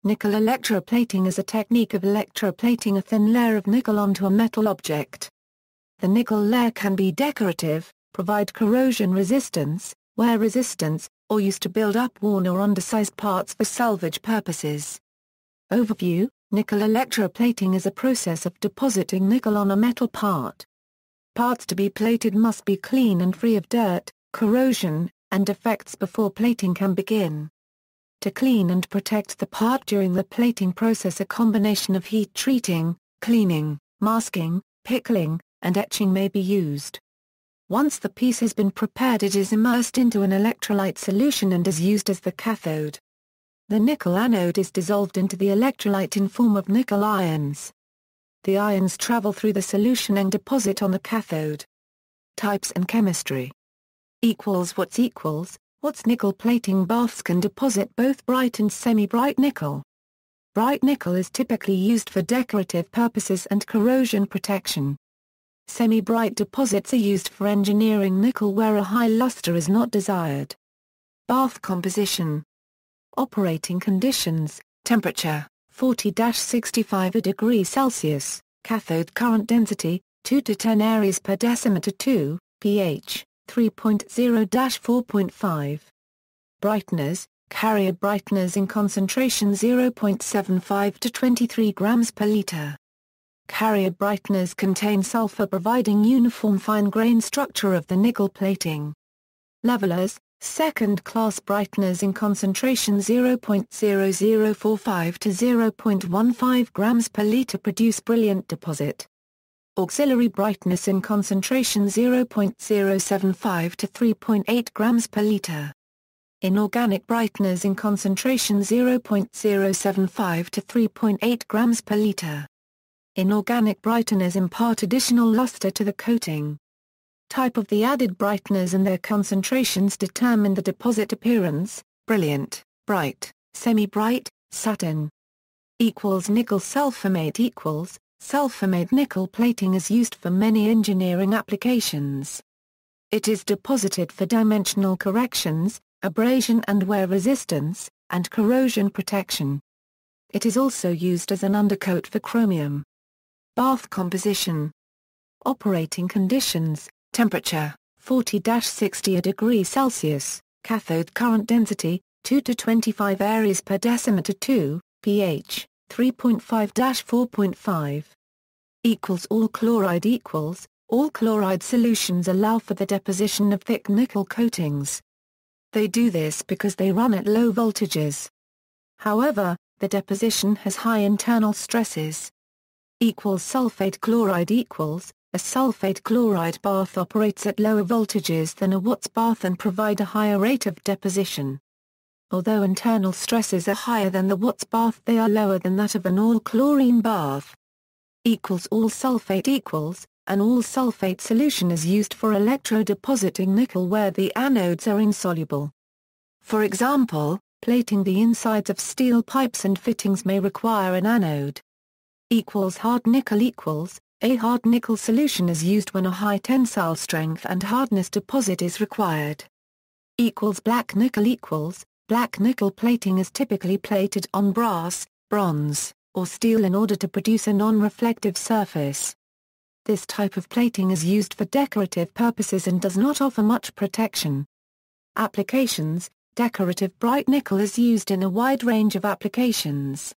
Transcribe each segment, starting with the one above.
Nickel electroplating is a technique of electroplating a thin layer of nickel onto a metal object. The nickel layer can be decorative, provide corrosion resistance, wear resistance, or used to build up worn or undersized parts for salvage purposes. Overview: Nickel electroplating is a process of depositing nickel on a metal part. Parts to be plated must be clean and free of dirt, corrosion, and defects before plating can begin. To clean and protect the part during the plating process, a combination of heat treating, cleaning, masking, pickling, and etching may be used. Once the piece has been prepared, it is immersed into an electrolyte solution and is used as the cathode. The nickel anode is dissolved into the electrolyte in form of nickel ions. The ions travel through the solution and deposit on the cathode. Types and chemistry. What's nickel plating baths can deposit both bright and semi-bright nickel. Bright nickel is typically used for decorative purposes and corrosion protection. Semi-bright deposits are used for engineering nickel where a high luster is not desired. Bath composition. Operating conditions: temperature, 40-65 degrees Celsius, cathode current density, 2 to 10 areas per decimeter 2, pH, 3.0-4.5. Brightness, carrier brightness in concentration 0.75 to 23 grams per liter. Carrier brightness contains sulfur providing uniform fine-grain structure of the nickel plating. Levelers, second-class brightness in concentration 0.0045 to 0.15 grams per liter produce brilliant deposit. Auxiliary brightness in concentration 0.075 to 3.8 grams per liter. Inorganic brightness in concentration 0.075 to 3.8 grams per liter. Inorganic brighteners impart additional luster to the coating. Type of the added brighteners and their concentrations determine the deposit appearance: brilliant, bright, semi-bright, satin. Nickel sulfamate Sulfamate nickel plating is used for many engineering applications. It is deposited for dimensional corrections, abrasion and wear resistance, and corrosion protection. It is also used as an undercoat for chromium. Bath composition. Operating conditions: temperature, 40-60 degrees Celsius, cathode current density, 2 to 25 areas per decimeter 2, pH, 3.5-4.5. All chloride solutions allow for the deposition of thick nickel coatings. They do this because they run at low voltages. However, the deposition has high internal stresses. Sulfate chloride A sulfate chloride bath operates at lower voltages than a Watts bath and provide a higher rate of deposition. Although internal stresses are higher than the Watts bath, they are lower than that of an all-chlorine bath. All sulfate An all-sulfate solution is used for electrodepositing nickel where the anodes are insoluble. For example, plating the insides of steel pipes and fittings may require an anode. Hard nickel A hard nickel solution is used when a high tensile strength and hardness deposit is required. Black nickel Black nickel plating is typically plated on brass, bronze, or steel in order to produce a non-reflective surface. This type of plating is used for decorative purposes and does not offer much protection. Applications: decorative bright nickel is used in a wide range of applications.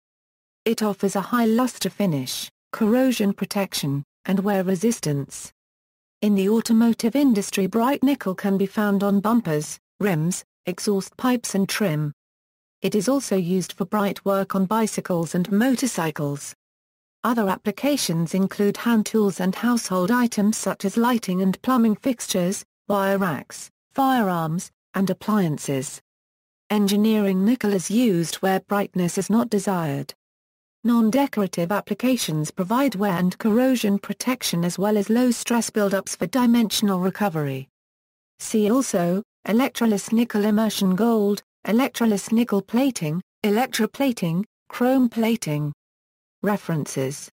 It offers a high luster finish, corrosion protection, and wear resistance. In the automotive industry, bright nickel can be found on bumpers, rims, exhaust pipes and trim. It is also used for bright work on bicycles and motorcycles. Other applications include hand tools and household items such as lighting and plumbing fixtures, wire racks, firearms, and appliances. Engineering nickel is used where brightness is not desired. Non-decorative applications provide wear and corrosion protection as well as low stress buildups for dimensional recovery. See also: electroless nickel immersion gold, electroless nickel plating, electroplating, chrome plating. References